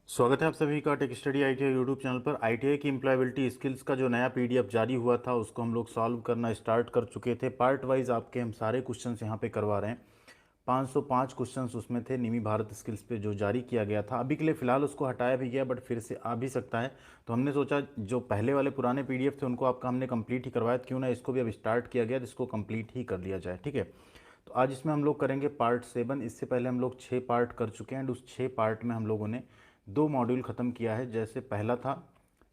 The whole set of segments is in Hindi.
स्वागत है आप सभी का tech study ITI YouTube channel पर। आईटीआई की एम्प्लॉयबिलिटी स्किल्स का जो नया पीडीएफ जारी हुआ था उसको हम लोग सॉल्व करना स्टार्ट कर चुके थे। पार्ट वाइज आपके हम सारे क्वेश्चंस यहाँ पे करवा रहे हैं। 505 क्वेश्चंस उसमें थे निमी भारत स्किल्स पे जो जारी किया गया था। अभी के लिए फिलहाल उसको हटाया भी गया बट फिर से आ भी सकता है। तो हमने सोचा जो पहले वाले पुराने पीडीएफ थे उनको आपका हमने कंप्लीट ही करवाया, क्यों ना इसको भी अब स्टार्ट किया गया जिसको कंप्लीट ही कर लिया जाए। ठीक है, तो आज इसमें हम लोग करेंगे पार्ट 7। इससे पहले हम लोग 6 पार्ट कर चुके हैं एंड उस 6 पार्ट में हम लोगों ने 2 मॉड्यूल ख़त्म किया है। जैसे पहला था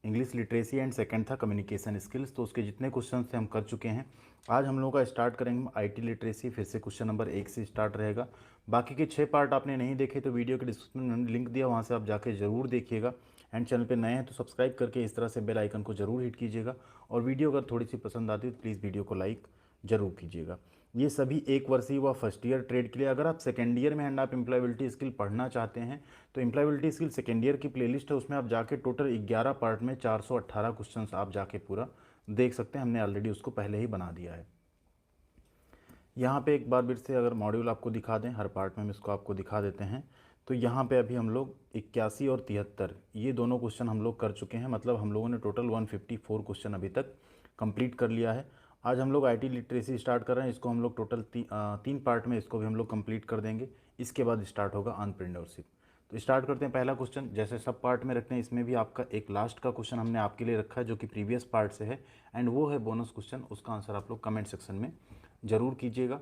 इंग्लिश लिटरेसी एंड सेकंड था कम्युनिकेशन स्किल्स, तो उसके जितने क्वेश्चन थे हम कर चुके हैं। आज हम लोगों का स्टार्ट करेंगे आईटी लिटरेसी, फिर से क्वेश्चन नंबर 1 से स्टार्ट रहेगा। बाकी के 6 पार्ट आपने नहीं देखे तो वीडियो के डिस्क्रिप्शन में मैंने लिंक दिया, वहाँ से आप जाके ज़रूर देखिएगा। एंड चैनल पे नए हैं तो सब्सक्राइब करके इस तरह से बेल आइकन को ज़रूर हिट कीजिएगा। और वीडियो अगर थोड़ी सी पसंद आती है तो प्लीज़ वीडियो को लाइक ज़रूर कीजिएगा। ये सभी एक वर्षीय व फर्स्ट ईयर ट्रेड के लिए। अगर आप सेकेंड ईयर में एंड आप एम्प्लॉयबिलिटी स्किल पढ़ना चाहते हैं तो एम्प्लॉयबिलिटी स्किल सेकेंड ईयर की प्लेलिस्ट है, उसमें आप जाके टोटल 11 पार्ट में 418 क्वेश्चंस आप जाके पूरा देख सकते हैं। हमने ऑलरेडी उसको पहले ही बना दिया है। यहाँ पे एक बार फिर से अगर मॉड्यूल आपको दिखा दें, हर पार्ट में हम इसको आपको दिखा देते हैं। तो यहाँ पे अभी हम लोग 81 और 73 ये दोनों क्वेश्चन हम लोग कर चुके हैं। मतलब हम लोगों ने टोटल 154 क्वेश्चन अभी तक कंप्लीट कर लिया है। आज हम लोग आईटी लिटरेसी स्टार्ट कर रहे हैं। इसको हम लोग टोटल 3 पार्ट में इसको भी हम लोग कंप्लीट कर देंगे। इसके बाद स्टार्ट होगा एंटरप्रेन्योरशिप। तो स्टार्ट करते हैं। पहला क्वेश्चन जैसे सब पार्ट में रखते हैं, इसमें भी आपका एक लास्ट का क्वेश्चन हमने आपके लिए रखा है जो कि प्रीवियस पार्ट से है एंड वो है बोनस क्वेश्चन। उसका आंसर आप लोग कमेंट सेक्शन में ज़रूर कीजिएगा।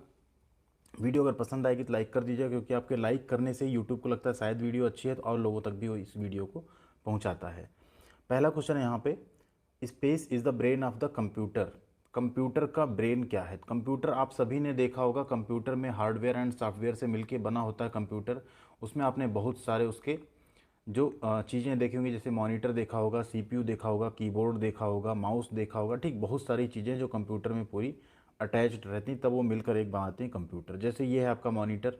वीडियो अगर पसंद आएगी तो लाइक कर दीजिएगा, क्योंकि आपके लाइक करने से यूट्यूब को लगता है शायद वीडियो अच्छी है तो और लोगों तक भी वो इस वीडियो को पहुंचाता है। पहला क्वेश्चन है यहाँ पे, space is the brain of the computer. Computer का ब्रेन क्या है? कंप्यूटर आप सभी ने देखा होगा, कंप्यूटर में हार्डवेयर एंड सॉफ्टवेयर से मिलके बना होता है कंप्यूटर। उसमें आपने बहुत सारे उसके जो चीज़ें देखी होंगी, जैसे मॉनिटर देखा होगा, सीपीयू देखा होगा, कीबोर्ड देखा होगा, माउस देखा होगा। ठीक, बहुत सारी चीज़ें जो कंप्यूटर में पूरी अटैच्ड रहती हैं, तब वो मिलकर एक बनाती हैं कंप्यूटर। जैसे ये है आपका मॉनिटर,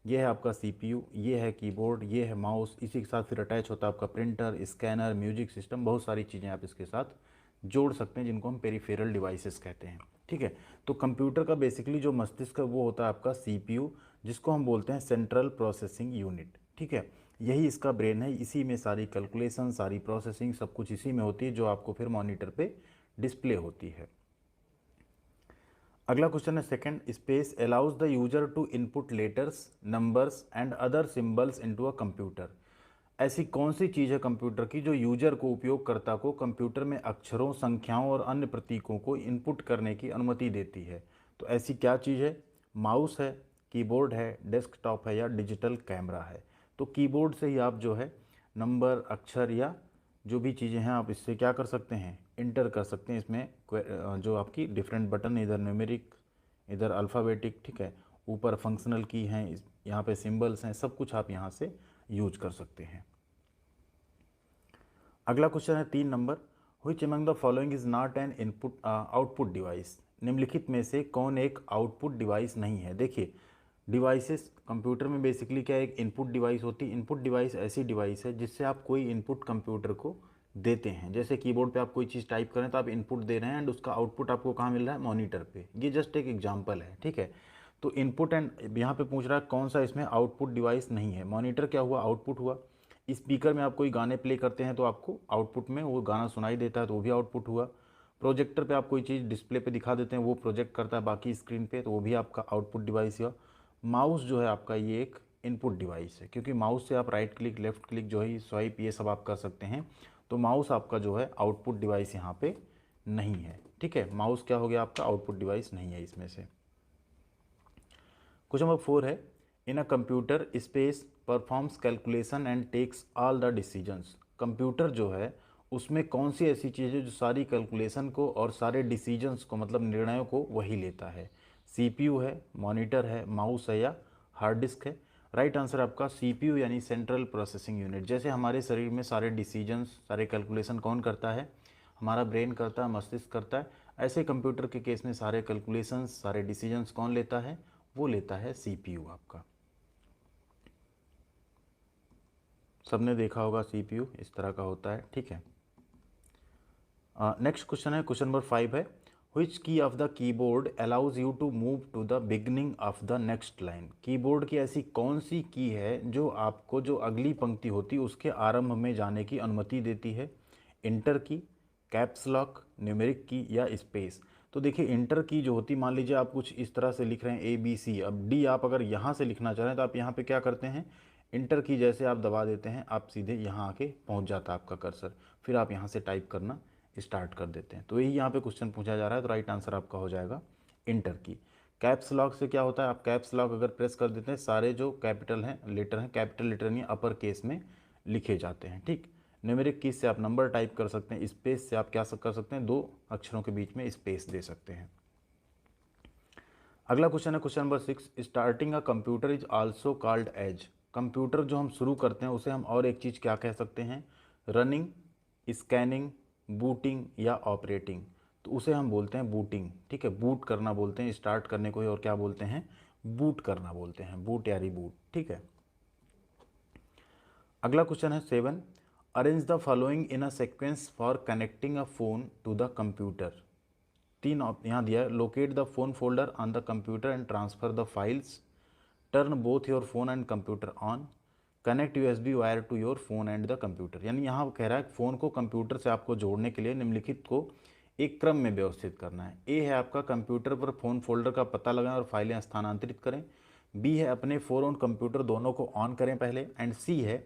ये है आपका सीपीयू, ये है कीबोर्ड, ये है माउस। इसी के साथ फिर अटैच होता है आपका प्रिंटर, स्कैनर, म्यूजिक सिस्टम। बहुत सारी चीज़ें आप इसके साथ जोड़ सकते हैं जिनको हम पेरिफेरल डिवाइसेस कहते हैं। ठीक है, तो कंप्यूटर का बेसिकली जो मस्तिष्क है वो होता है आपका सीपीयू, जिसको हम बोलते हैं सेंट्रल प्रोसेसिंग यूनिट। ठीक है, यही इसका ब्रेन है। इसी में सारी कैलकुलेशन, सारी प्रोसेसिंग, सब कुछ इसी में होती है, जो आपको फिर मॉनिटर पे डिस्प्ले होती है। अगला क्वेश्चन है second, space allows the user to input letters, numbers and other symbols into a computer. ऐसी कौन सी चीज़ है कंप्यूटर की जो यूजर को, उपयोगकर्ता को कंप्यूटर में अक्षरों, संख्याओं और अन्य प्रतीकों को इनपुट करने की अनुमति देती है? तो ऐसी क्या चीज़ है? माउस है, कीबोर्ड है, डेस्कटॉप है या डिजिटल कैमरा है? तो कीबोर्ड से ही आप जो है नंबर, अक्षर या जो भी चीज़ें हैं आप इससे क्या कर सकते हैं, इंटर कर सकते हैं। इसमें जो आपकी डिफरेंट बटन, इधर न्यूमेरिक, इधर अल्फ़ाबेटिक, ठीक है, ऊपर फंक्शनल की हैं, यहाँ पे सिंबल्स हैं, सब कुछ आप यहाँ से यूज कर सकते हैं। अगला क्वेश्चन है 3 number, which among the following is not an input output device. निम्नलिखित में से कौन एक आउटपुट डिवाइस नहीं है? देखिए, डिवाइसेस कंप्यूटर में बेसिकली क्या है, एक इनपुट डिवाइस होती है। इनपुट डिवाइस ऐसी डिवाइस है जिससे आप कोई इनपुट कंप्यूटर को देते हैं। जैसे कीबोर्ड पे आप कोई चीज़ टाइप करें तो आप इनपुट दे रहे हैं एंड उसका आउटपुट आपको कहाँ मिल रहा है? मॉनिटर पे। ये जस्ट एक एग्जांपल है। ठीक है, तो इनपुट एंड यहाँ पे पूछ रहा है कौन सा इसमें आउटपुट डिवाइस नहीं है। मॉनिटर क्या हुआ? आउटपुट हुआ। स्पीकर में आप कोई गाने प्ले करते हैं तो आपको आउटपुट में वो गाना सुनाई देता है, तो वो भी आउटपुट हुआ। प्रोजेक्टर पे आप कोई चीज़ डिस्प्ले पे दिखा देते हैं, वो प्रोजेक्ट करता है बाकी स्क्रीन पे, तो वो भी आपका आउटपुट डिवाइस हुआ। माउस जो है आपका, ये एक इनपुट डिवाइस है, क्योंकि माउस से आप राइट क्लिक, लेफ्ट क्लिक, जो है स्वाइप, ये सब आप कर सकते हैं। तो माउस आपका जो है आउटपुट डिवाइस यहाँ पे नहीं है। ठीक है, माउस क्या हो गया आपका? आउटपुट डिवाइस नहीं है इसमें से। क्वेश्चन नंबर 4 है, in a computer space performs calculation and takes all the decisions. Computer जो है उसमें कौन सी ऐसी चीज़ है जो सारी कैलकुलेशन को और सारे डिसीजंस को, मतलब निर्णयों को, वही लेता है? सीपीयू है, मॉनिटर है, माउस है या हार्ड डिस्क है? राइट आंसर आपका सीपीयू यानी सेंट्रल प्रोसेसिंग यूनिट। जैसे हमारे शरीर में सारे डिसीजंस, सारे कैलकुलेशन कौन करता है? हमारा ब्रेन करता है, मस्तिष्क करता है। ऐसे कंप्यूटर के केस में सारे कैलकुलेशंस, सारे डिसीजंस कौन लेता है? वो लेता है सीपीयू आपका। सबने देखा होगा सीपीयू इस तरह का होता है। ठीक है, नेक्स्ट क्वेश्चन है, क्वेश्चन नंबर 5 है, which key of the keyboard allows you to move to the beginning of the next line. Keyboard की ऐसी कौन सी की है जो आपको जो अगली पंक्ति होती है उसके आरंभ में जाने की अनुमति देती है? इंटर की, कैप्स लॉक, न्यूमेरिक की या स्पेस। तो देखिए इंटर की जो होती, मान लीजिए आप कुछ इस तरह से लिख रहे हैं ए बी सी, अब डी आप अगर यहाँ से लिखना चाह रहे हैं तो आप यहाँ पे क्या करते हैं, इंटर की जैसे आप दबा देते हैं आप सीधे यहाँ आके पहुँच जाता है आपका कर्सर, फिर आप यहाँ से टाइप करना स्टार्ट कर देते हैं। तो यही यहाँ पे क्वेश्चन पूछा जा रहा है, तो राइट आंसर आपका हो जाएगा इंटर की। कैप्स लॉक से क्या होता है, आप कैप्स लॉक अगर प्रेस कर देते हैं सारे जो कैपिटल हैं लेटर हैं, कैपिटल लेटर नहीं अपर केस में लिखे जाते हैं, ठीक। न्यूमेरिक की से आप नंबर टाइप कर सकते हैं, स्पेस से आप क्या कर सकते हैं, दो अक्षरों के बीच में स्पेस दे सकते हैं। अगला क्वेश्चन है question number 6, starting a computer is also called as. Computer जो हम शुरू करते हैं उसे हम और एक चीज़ क्या कह सकते हैं, रनिंग, स्कैनिंग, बूटिंग या ऑपरेटिंग। तो उसे हम बोलते हैं बूटिंग, ठीक है, बूट करना बोलते हैं स्टार्ट करने को ही, और क्या बोलते हैं, बूट करना बोलते हैं, बूट या रिबूट, ठीक है। अगला क्वेश्चन है 7, arrange the following in a sequence for connecting a phone to the computer. तीन यहाँ दिया है, locate the phone folder on the computer and transfer the files, turn both your phone and computer on, connect USB wire to your phone and the computer. यानी यहाँ कह रहा है फ़ोन को कंप्यूटर से आपको जोड़ने के लिए निम्नलिखित को एक क्रम में व्यवस्थित करना है। ए है आपका कंप्यूटर पर फ़ोन फोल्डर का पता लगाएं और फाइलें स्थानांतरित करें। बी है अपने फ़ोन और कंप्यूटर दोनों को ऑन करें पहले। एंड सी है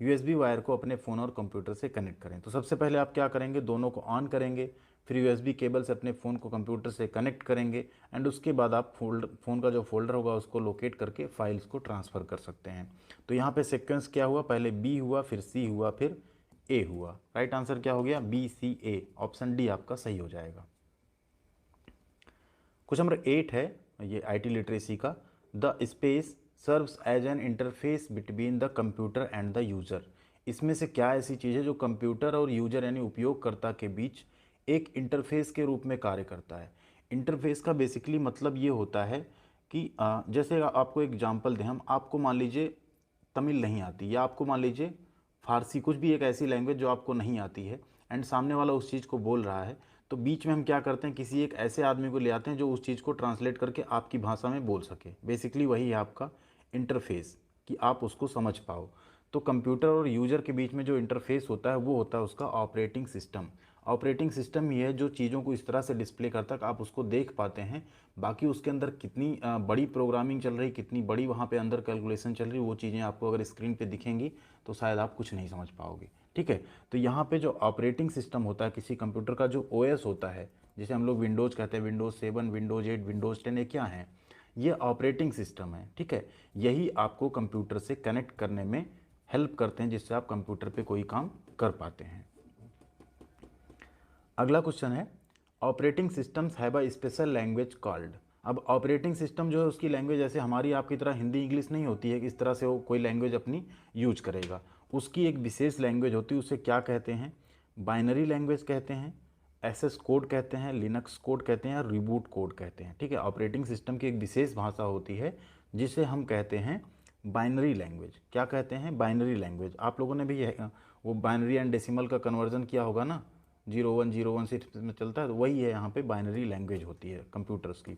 यूएसबी वायर को अपने फ़ोन और कंप्यूटर से कनेक्ट करें। तो सबसे पहले आप क्या करेंगे, दोनों को ऑन करेंगे, फिर यूएसबी केबल से अपने फ़ोन को कंप्यूटर से कनेक्ट करेंगे, एंड उसके बाद आप फ़ोन का जो फोल्डर होगा उसको लोकेट करके फाइल्स को ट्रांसफ़र कर सकते हैं। तो यहाँ पे सीक्वेंस क्या हुआ, पहले बी हुआ, फिर सी हुआ, फिर ए हुआ। राइट आंसर क्या हो गया, B C A, option D आपका सही हो जाएगा। क्वेश्चन नंबर 8 है ये आईटी लिटरेसी का, the space serves as an interface between the computer and the user. इसमें से क्या ऐसी चीज़ है जो कंप्यूटर और यूजर यानी उपयोगकर्ता के बीच एक इंटरफेस के रूप में कार्य करता है। इंटरफेस का बेसिकली मतलब ये होता है कि जैसे आपको एग्जांपल दें हम, आपको मान लीजिए तमिल नहीं आती, या आपको मान लीजिए फारसी, कुछ भी एक ऐसी लैंग्वेज जो आपको नहीं आती है, एंड सामने वाला उस चीज़ को बोल रहा है, तो बीच में हम क्या करते हैं, किसी एक ऐसे आदमी को ले आते हैं जो उस चीज़ को ट्रांसलेट करके आपकी भाषा में बोल सके। बेसिकली वही है आपका इंटरफेस, कि आप उसको समझ पाओ। तो कंप्यूटर और यूजर के बीच में जो इंटरफेस होता है वो होता है उसका ऑपरेटिंग सिस्टम। ऑपरेटिंग सिस्टम ही है जो चीज़ों को इस तरह से डिस्प्ले करता है कि आप उसको देख पाते हैं। बाकी उसके अंदर कितनी बड़ी प्रोग्रामिंग चल रही, कितनी बड़ी वहाँ पे अंदर कैलकुलेशन चल रही, वो चीज़ें आपको अगर स्क्रीन पे दिखेंगी तो शायद आप कुछ नहीं समझ पाओगे, ठीक है। तो यहाँ पे जो ऑपरेटिंग सिस्टम होता है किसी कंप्यूटर का, जो ओएस होता है, जिसे हम लोग विंडोज़ कहते हैं, विंडोज़ 7, विंडोज़ 8, विंडोज़ 10, ये क्या है, ये ऑपरेटिंग सिस्टम है, ठीक है। यही आपको कंप्यूटर से कनेक्ट करने में हेल्प करते हैं, जिससे आप कंप्यूटर पे कोई काम कर पाते हैं। अगला क्वेश्चन है, operating systems have a special language called. अब ऑपरेटिंग सिस्टम जो है उसकी लैंग्वेज ऐसे हमारी आपकी तरह हिंदी इंग्लिश नहीं होती है कि इस तरह से वो कोई लैंग्वेज अपनी यूज करेगा। उसकी एक विशेष लैंग्वेज होती है, उसे क्या कहते हैं, बाइनरी लैंग्वेज कहते हैं, एसएस कोड कहते हैं, लिनक्स कोड कहते हैं, या रिबूट कोड कहते हैं, ठीक है। ऑपरेटिंग सिस्टम की एक विशेष भाषा होती है जिसे हम कहते हैं बाइनरी लैंग्वेज। क्या कहते हैं, बाइनरी लैंग्वेज। आप लोगों ने भी वो बाइनरी एंड डेसिमल का कन्वर्जन किया होगा ना, 0101 से में चलता है, तो वही है यहाँ पे बाइनरी लैंग्वेज होती है कंप्यूटर्स की।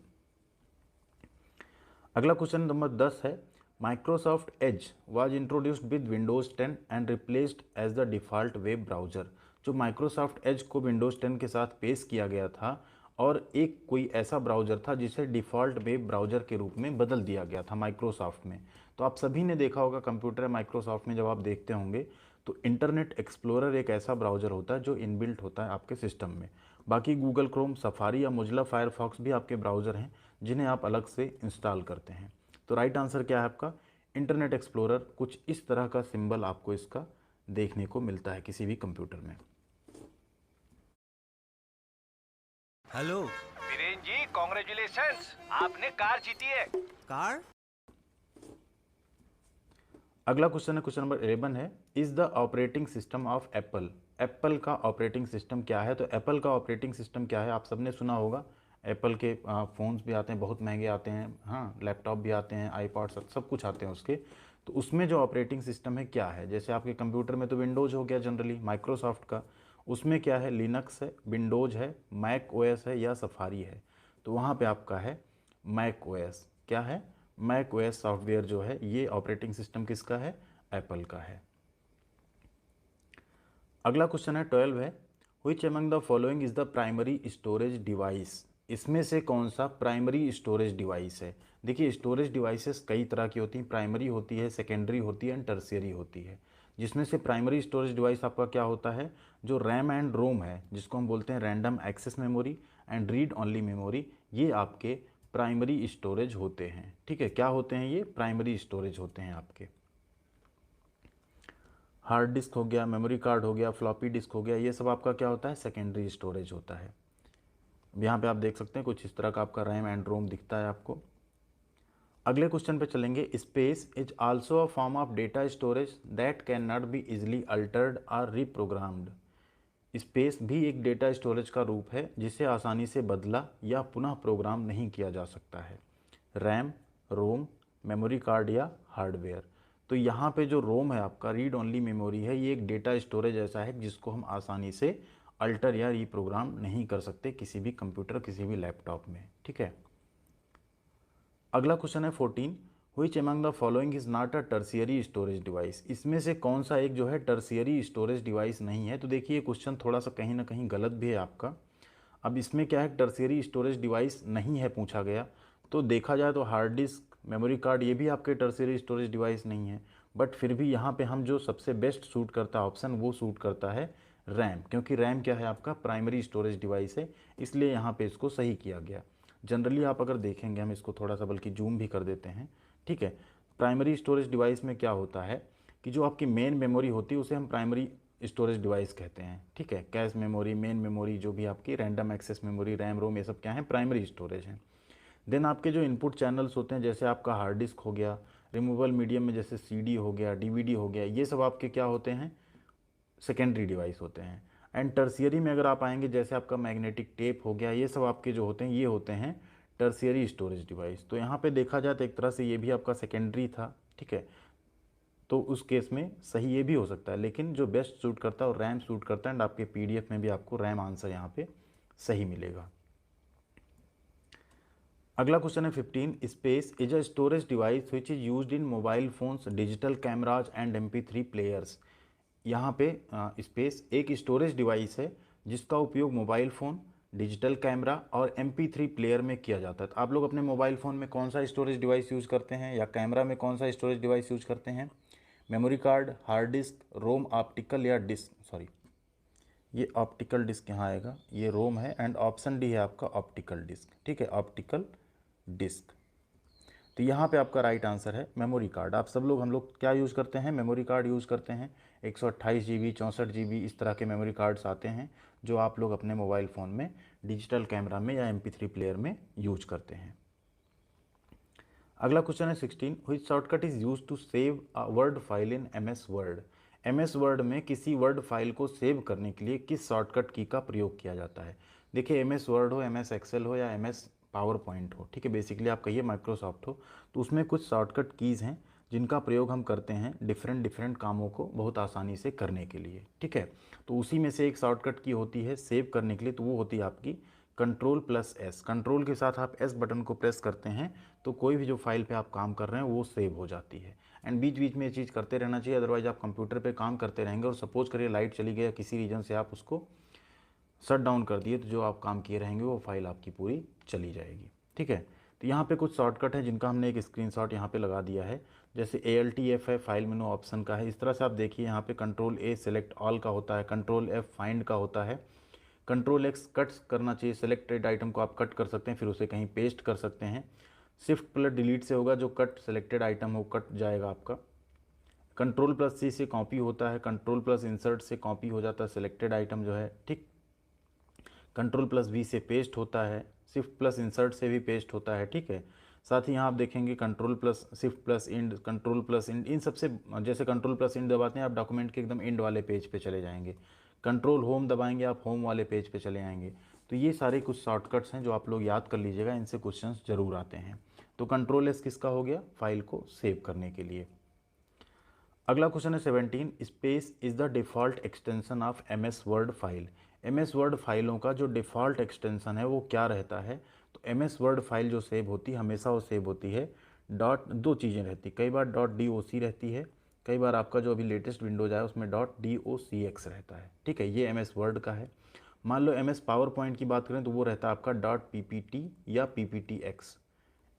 अगला क्वेश्चन नंबर 10 है, Microsoft Edge was introduced with Windows 10 and replaced as the default web browser. जो माइक्रोसॉफ्ट एज को विंडोज़ 10 के साथ पेश किया गया था, और एक कोई ऐसा ब्राउज़र था जिसे डिफ़ॉल्ट वेब ब्राउज़र के रूप में बदल दिया गया था माइक्रोसॉफ्ट में। तो आप सभी ने देखा होगा कंप्यूटर माइक्रोसॉफ्ट में जब आप देखते होंगे तो इंटरनेट एक्सप्लोरर एक ऐसा ब्राउज़र होता है जो इनबिल्ट होता है आपके सिस्टम में। बाकी गूगल क्रोम, सफारी या मोजिला फायरफॉक्स भी आपके ब्राउज़र हैं जिन्हें आप अलग से इंस्टॉल करते हैं। तो राइट आंसर क्या है आपका, इंटरनेट एक्सप्लोरर। कुछ इस तरह का सिंबल आपको इसका देखने को मिलता है किसी भी कंप्यूटर में। हेलो वीरेन जी, कॉन्ग्रेचुलेशंस, आपने कार जीती है। कार। अगला क्वेश्चन है क्वेश्चन नंबर 11 है, is the operating system of Apple. Apple का ऑपरेटिंग सिस्टम क्या है। तो एप्पल का ऑपरेटिंग सिस्टम क्या है, आप सबने सुना होगा। एप्पल के फ़ोन्स भी आते हैं, बहुत महंगे आते हैं, हाँ, लैपटॉप भी आते हैं, आईपॉड, सब कुछ आते हैं उसके। तो उसमें जो ऑपरेटिंग सिस्टम है क्या है, जैसे आपके कंप्यूटर में तो विंडोज़ हो गया जनरली माइक्रोसॉफ्ट का, उसमें क्या है, लिनक्स है, विंडोज है, मैक ओएस है या सफारी है। तो वहाँ पे आपका है मैक ओएस। क्या है, मैक ओएस सॉफ्टवेयर जो है ये ऑपरेटिंग सिस्टम किसका है, एप्पल का है। अगला क्वेश्चन है 12 है, which among the following is the primary storage device. इसमें से कौन सा प्राइमरी स्टोरेज डिवाइस है। देखिए स्टोरेज डिवाइसेस कई तरह की होती हैं, प्राइमरी होती है, सेकेंडरी होती है एंड टर्शियरी होती है। जिसमें से प्राइमरी स्टोरेज डिवाइस आपका क्या होता है, जो रैम एंड रोम है, जिसको हम बोलते हैं random access memory and read only memory, ये आपके प्राइमरी स्टोरेज होते हैं। ठीक है, क्या होते हैं, ये प्राइमरी स्टोरेज होते हैं आपके। हार्ड डिस्क हो गया, मेमोरी कार्ड हो गया, फ्लॉपी डिस्क हो गया, ये सब आपका क्या होता है, सेकेंडरी स्टोरेज होता है। यहाँ पे आप देख सकते हैं कुछ इस तरह का आपका रैम एंड रोम दिखता है आपको। अगले क्वेश्चन पे चलेंगे, space is also a form of data storage that can not be easily Altered और रिप्रोग्राम्ड। स्पेस भी एक डेटा स्टोरेज का रूप है जिसे आसानी से बदला या पुनः प्रोग्राम नहीं किया जा सकता है। रैम, रोम, मेमोरी कार्ड या हार्डवेयर। तो यहाँ पे जो रोम है आपका, रीड ओनली मेमोरी है, ये एक डेटा स्टोरेज ऐसा है जिसको हम आसानी से अल्टर या रीप्रोग्राम नहीं कर सकते किसी भी कंप्यूटर, किसी भी लैपटॉप में। ठीक है, अगला क्वेश्चन है 14, which among the following is not a tertiary storage device. इसमें से कौन सा एक जो है टर्शियरी स्टोरेज डिवाइस नहीं है। तो देखिए क्वेश्चन थोड़ा सा कहीं ना कहीं गलत भी है आपका। अब इसमें क्या है, टर्शियरी स्टोरेज डिवाइस नहीं है पूछा गया, तो देखा जाए तो हार्ड डिस्क, मेमोरी कार्ड, ये भी आपके टर्शियरी स्टोरेज डिवाइस नहीं है। बट फिर भी यहाँ पे हम जो सबसे बेस्ट सूट करता ऑप्शन, वो सूट करता है रैम, क्योंकि रैम क्या है आपका प्राइमरी स्टोरेज डिवाइस है, इसलिए यहाँ पे इसको सही किया गया। जनरली आप अगर देखेंगे, हम इसको थोड़ा सा बल्कि जूम भी कर देते हैं। ठीक है, प्राइमरी स्टोरेज डिवाइस में क्या होता है कि जो आपकी मेन मेमोरी होती है उसे हम प्राइमरी स्टोरेज डिवाइस कहते हैं। ठीक है, कैश मेमोरी, मेन मेमोरी, जो भी आपकी random access memory, RAM ROM, ये सब क्या है, प्राइमरी स्टोरेज हैं। देन आपके जो इनपुट चैनल्स होते हैं, जैसे आपका हार्ड डिस्क हो गया, रिमूवेबल मीडियम में जैसे सीडी हो गया, डीवीडी हो गया, ये सब आपके क्या होते हैं, सेकेंडरी डिवाइस होते हैं। एंड टर्शियरी में अगर आप आएंगे, जैसे आपका मैग्नेटिक टेप हो गया, ये सब आपके जो होते हैं ये होते हैं टर्शियरी स्टोरेज डिवाइस। तो यहाँ पे देखा जाए तो एक तरह से ये भी आपका सेकेंडरी था। ठीक है, तो उस केस में सही ये भी हो सकता है, लेकिन जो बेस्ट सूट करता है वो रैम सूट करता है। एंड आपके पीडीएफ में भी आपको रैम आंसर यहाँ पे सही मिलेगा। अगला क्वेश्चन है 15, space is a storage device which is used in mobile phones, digital cameras and MP3 players. यहाँ पे स्पेस एक स्टोरेज डिवाइस है जिसका उपयोग मोबाइल फ़ोन, डिजिटल कैमरा और MP3 प्लेयर में किया जाता है। तो आप लोग अपने मोबाइल फ़ोन में कौन सा स्टोरेज डिवाइस यूज़ करते हैं, या कैमरा में कौन सा स्टोरेज डिवाइस यूज़ करते हैं, मेमोरी कार्ड, हार्ड डिस्क, रोम, ऑप्टिकल या डिस्क, सॉरी ये ऑप्टिकल डिस्क यहाँ आएगा, ये रोम है, एंड ऑप्शन डी है आपका ऑप्टिकल डिस्क। ठीक है, ऑप्टिकल डिस्क। तो यहाँ पे आपका राइट आंसर है मेमोरी कार्ड। आप सब लोग, हम लोग क्या यूज़ करते हैं, मेमोरी कार्ड यूज़ करते हैं। 128 GB, 64 GB, इस तरह के मेमोरी कार्ड्स आते हैं जो आप लोग अपने मोबाइल फ़ोन में, डिजिटल कैमरा में या MP3 प्लेयर में यूज करते हैं। अगला क्वेश्चन है 16, which shortcut is use to save a Word file in MS Word. MS Word में किसी वर्ड फाइल को सेव करने के लिए किस शॉर्टकट की का प्रयोग किया जाता है। देखिए MS वर्ड हो, MS एक्सेल हो या MS पावर पॉइंट हो, ठीक है, बेसिकली आप कहिए माइक्रोसॉफ्ट हो, तो उसमें कुछ शॉर्टकट कीज़ हैं जिनका प्रयोग हम करते हैं डिफरेंट कामों को बहुत आसानी से करने के लिए। ठीक है, तो उसी में से एक शॉर्टकट की होती है सेव करने के लिए, तो वो होती है आपकी Ctrl+S। कंट्रोल के साथ आप S बटन को प्रेस करते हैं तो कोई भी जो फाइल पे आप काम कर रहे हैं वो सेव हो जाती है। एंड बीच बीच में ये चीज़ करते रहना चाहिए, अदरवाइज आप कंप्यूटर पे काम करते रहेंगे और सपोज करिए लाइट चली गई या किसी रीजन से आप उसको शट डाउन कर दिए, तो जो आप काम किए रहेंगे वो फाइल आपकी पूरी चली जाएगी। ठीक है, तो यहाँ पे कुछ शॉर्टकट है जिनका हमने एक स्क्रीनशॉट यहाँ पे लगा दिया है। जैसे ALTF है, फाइल मेनू ऑप्शन का है। इस तरह से आप देखिए यहाँ पे Ctrl+A सेलेक्ट ऑल का होता है, Ctrl+F फाइंड का होता है, Ctrl+X कट करना चाहिए, सेलेक्टेड आइटम को आप कट कर सकते हैं, फिर उसे कहीं पेस्ट कर सकते हैं। Shift+Delete से होगा, जो कट सेलेक्टेड आइटम हो कट जाएगा आपका। Ctrl+C से कॉपी होता है, Ctrl+Insert से कॉपी हो जाता है सेलेक्टेड आइटम जो है। ठीक, Ctrl+V से पेस्ट होता है, Shift+Insert से भी पेस्ट होता है। ठीक है, साथ ही यहाँ आप देखेंगे Ctrl+Shift+End, Ctrl+End, इन सबसे जैसे Ctrl+End दबाते हैं आप डॉक्यूमेंट के एकदम एंड वाले पेज पे चले जाएंगे। कंट्रोल होम दबाएंगे आप होम वाले पेज पे चले आएंगे। तो ये सारे कुछ शॉर्टकट्स हैं जो आप लोग याद कर लीजिएगा, इनसे क्वेश्चंस जरूर आते हैं। तो Ctrl+S किसका हो गया, फाइल को सेव करने के लिए। अगला क्वेश्चन है 17, space is the default extension of M S Word file. M S Word फाइलों का जो डिफ़ॉल्ट एक्सटेंशन है वो क्या रहता है? तो एम एस वर्ड फाइल जो सेव होती है हमेशा वो सेव होती है डॉट, दो चीज़ें रहती, कई बार .doc रहती है, कई बार आपका जो अभी लेटेस्ट विंडोज आया उसमें .docx रहता है। ठीक है, ये एम एस वर्ड का है। मान लो एम एस पावर पॉइंट की बात करें तो वो रहता है आपका .ppt या pptx।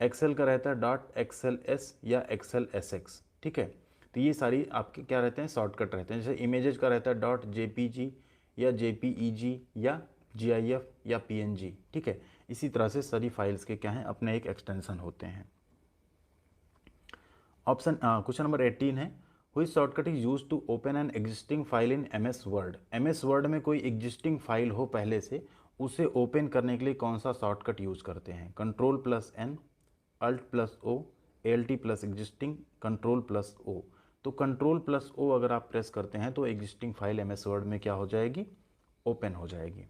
एक्सेल का रहता है .xls या xlsx। ठीक है, तो ये सारी आपके क्या रहते हैं, शॉर्टकट रहते हैं। जैसे इमेजेस का रहता है .jpg या jpeg या gif या png। ठीक है, इसी तरह से सारी फाइल्स के क्या हैं, अपने एक एक्सटेंशन होते हैं। ऑप्शन क्वेश्चन नंबर 18 है, which shortcut is use to open an existing file in M S Word. M S Word में कोई एग्जिस्टिंग फाइल हो पहले से, उसे ओपन करने के लिए कौन सा शॉर्टकट यूज करते हैं? Ctrl+N, Alt+O, ALT+ existing, Ctrl+O। तो Ctrl+O अगर आप प्रेस करते हैं तो existing file M S Word में क्या हो जाएगी, ओपन हो जाएगी।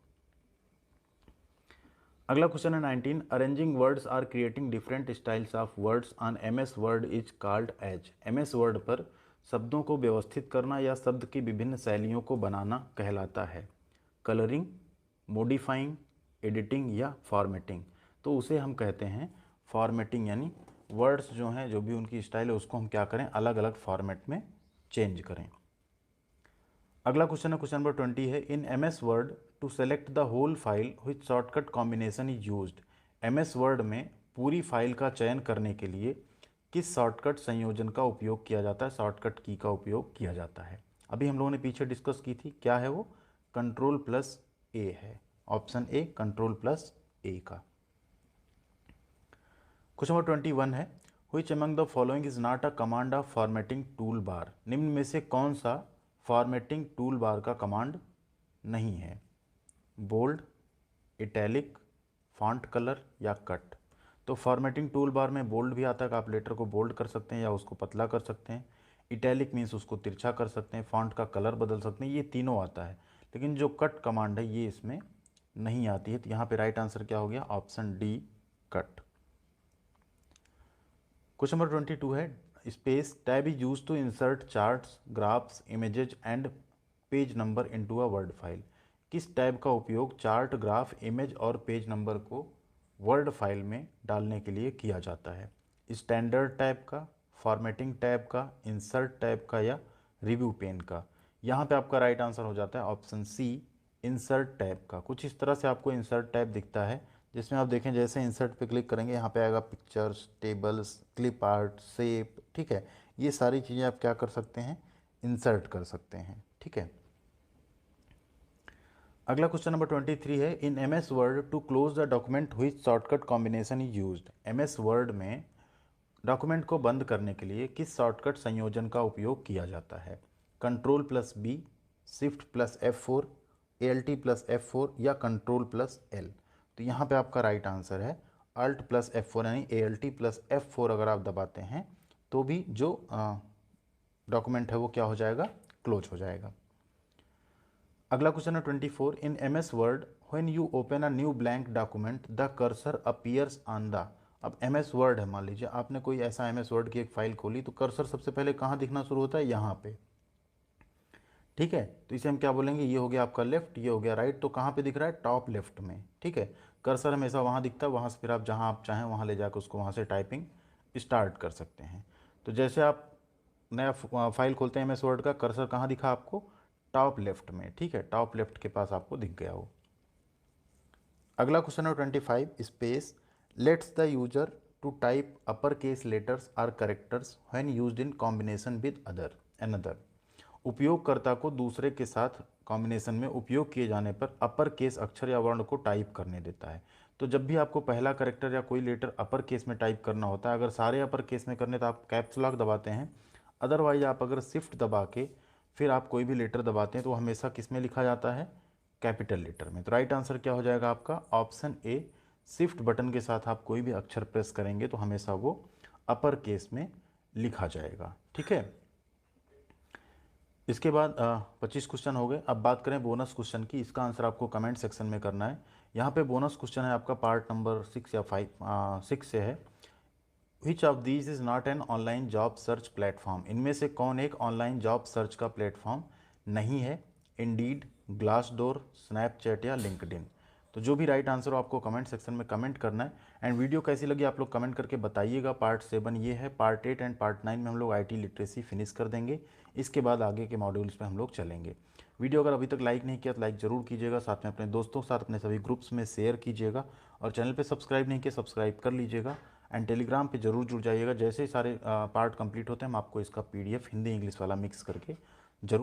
अगला क्वेश्चन है 19, arranging words or creating different styles of words on M S Word is called as. M S Word पर शब्दों को व्यवस्थित करना या शब्द की विभिन्न शैलियों को बनाना कहलाता है कलरिंग, मॉडिफाइंग, एडिटिंग या फॉर्मेटिंग। तो उसे हम कहते हैं फॉर्मेटिंग, यानी वर्ड्स जो हैं, जो भी उनकी स्टाइल है उसको हम क्या करें, अलग अलग फॉर्मेट में चेंज करें। अगला क्वेश्चन है क्वेश्चन नंबर 20 है, in M S Word to select the whole file which shortcut combination is used. M S Word में पूरी फाइल का चयन करने के लिए किस शॉर्टकट संयोजन का उपयोग किया जाता है, शॉर्टकट की का उपयोग किया जाता है? अभी हम लोगों ने पीछे डिस्कस की थी, क्या है वो, Ctrl+A है। ऑप्शन ए Ctrl+A का। क्वेश्चन नंबर 21 है, which among the following is not a command of formatting tool bar. निम्न में से कौन सा फॉर्मेटिंग टूल बार का कमांड नहीं है? बोल्ड, इटैलिक, फॉन्ट कलर या कट। तो फॉर्मेटिंग टूल बार में बोल्ड भी आता है, आप लेटर को बोल्ड कर सकते हैं या उसको पतला कर सकते हैं। इटैलिक मीन्स उसको तिरछा कर सकते हैं, फॉन्ट का कलर बदल सकते हैं, ये तीनों आता है। लेकिन जो कट कमांड है ये इसमें नहीं आती है। तो यहाँ पे राइट आंसर क्या हो गया, option D cut. Question number 22 है, space tab is use to insert charts, graphs, images and page number into a Word file. किस टैब का उपयोग चार्ट, ग्राफ, इमेज और पेज नंबर को वर्ड फाइल में डालने के लिए किया जाता है? स्टैंडर्ड टैब का, फॉर्मेटिंग टैब का, इंसर्ट टैब का या रिव्यू पेन का? यहाँ पे आपका राइट आंसर हो जाता है ऑप्शन सी इंसर्ट टैब का। कुछ इस तरह से आपको इंसर्ट टैब दिखता है, जिसमें आप देखें जैसे इंसर्ट पे क्लिक करेंगे यहाँ पे आएगा pictures, tables, clip art, shape. ठीक है, ये सारी चीज़ें आप क्या कर सकते हैं, इंसर्ट कर सकते हैं। ठीक है, अगला क्वेश्चन नंबर 23 है, in M S Word to close the document which shortcut combination is used. M S Word में डॉक्यूमेंट को बंद करने के लिए किस शॉर्टकट संयोजन का उपयोग किया जाता है? Ctrl+B, Shift+F4, ALT+F4 या Ctrl+L। तो यहाँ पे आपका राइट आंसर है Alt+F4, यानी ALT+F4 अगर आप दबाते हैं तो भी जो डॉक्यूमेंट है वो क्या हो जाएगा, क्लोज हो जाएगा। अगला क्वेश्चन है 24, in M S Word when you open a new blank document the cursor appears on the. अब एम एस वर्ड है, मान लीजिए आपने कोई ऐसा एम एस वर्ड की एक फाइल खोली, तो कर्सर सबसे पहले कहाँ दिखना शुरू होता है, यहाँ पे। ठीक है, तो इसे हम क्या बोलेंगे, ये हो गया आपका लेफ्ट, ये हो गया राइट। तो कहाँ पे दिख रहा है, टॉप लेफ्ट में। ठीक है, कर्सर हमेशा वहाँ दिखता है, वहाँ से फिर आप जहाँ आप चाहें वहाँ ले जाकर उसको वहाँ से टाइपिंग स्टार्ट कर सकते हैं। तो जैसे आप नया फाइल खोलते हैं एम एस वर्ड का, कर्सर कहाँ दिखा आपको, टॉप लेफ्ट में। ठीक है, टॉप लेफ्ट के पास आपको दिख गया हो। अगला क्वेश्चन है 25, space lets the user to type upper case letters or characters when used in combination with another. उपयोगकर्ता को दूसरे के साथ कॉम्बिनेशन में उपयोग किए जाने पर अपर केस अक्षर या वर्ण को टाइप करने देता है। तो जब भी आपको पहला करेक्टर या कोई लेटर अपर केस में टाइप करना होता है, अगर सारे अपर केस में करने तो आप कैप्स लॉक दबाते हैं। अदरवाइज आप अगर शिफ्ट दबा के फिर आप कोई भी लेटर दबाते हैं तो हमेशा किस में लिखा जाता है, कैपिटल लेटर में। तो राइट आंसर क्या हो जाएगा आपका, ऑप्शन ए शिफ्ट बटन के साथ आप कोई भी अक्षर प्रेस करेंगे तो हमेशा वो अपर केस में लिखा जाएगा। ठीक है, इसके बाद 25 क्वेश्चन हो गए। अब बात करें बोनस क्वेश्चन की, इसका आंसर आपको कमेंट सेक्शन में करना है। यहाँ पे बोनस क्वेश्चन है आपका पार्ट नंबर 6 या 5 6 से है। Which of these is not an online job search platform, इनमें से कौन एक ऑनलाइन जॉब सर्च का प्लेटफॉर्म नहीं है? इंडीड, ग्लासडोर, स्नैपचैट या लिंक्डइन। तो जो भी राइट आंसर हो आपको कमेंट सेक्शन में कमेंट करना है। एंड वीडियो कैसी लगी आप लोग कमेंट करके बताइएगा। पार्ट 7 ये है, पार्ट 8 एंड पार्ट 9 में हम लोग IT लिटरेसी फिनिश कर देंगे। इसके बाद आगे के मॉड्यूल्स पे हम लोग चलेंगे। वीडियो अगर अभी तक लाइक नहीं किया तो लाइक ज़रूर कीजिएगा, साथ में अपने दोस्तों के साथ अपने सभी ग्रुप्स में शेयर कीजिएगा, और चैनल पे सब्सक्राइब नहीं किया सब्सक्राइब कर लीजिएगा। एंड टेलीग्राम पे जरूर जुड़ जाइएगा। जैसे ही सारे पार्ट कंप्लीट होते हैं हम आपको इसका PDF हिंदी इंग्लिश वाला मिक्स करके जरूर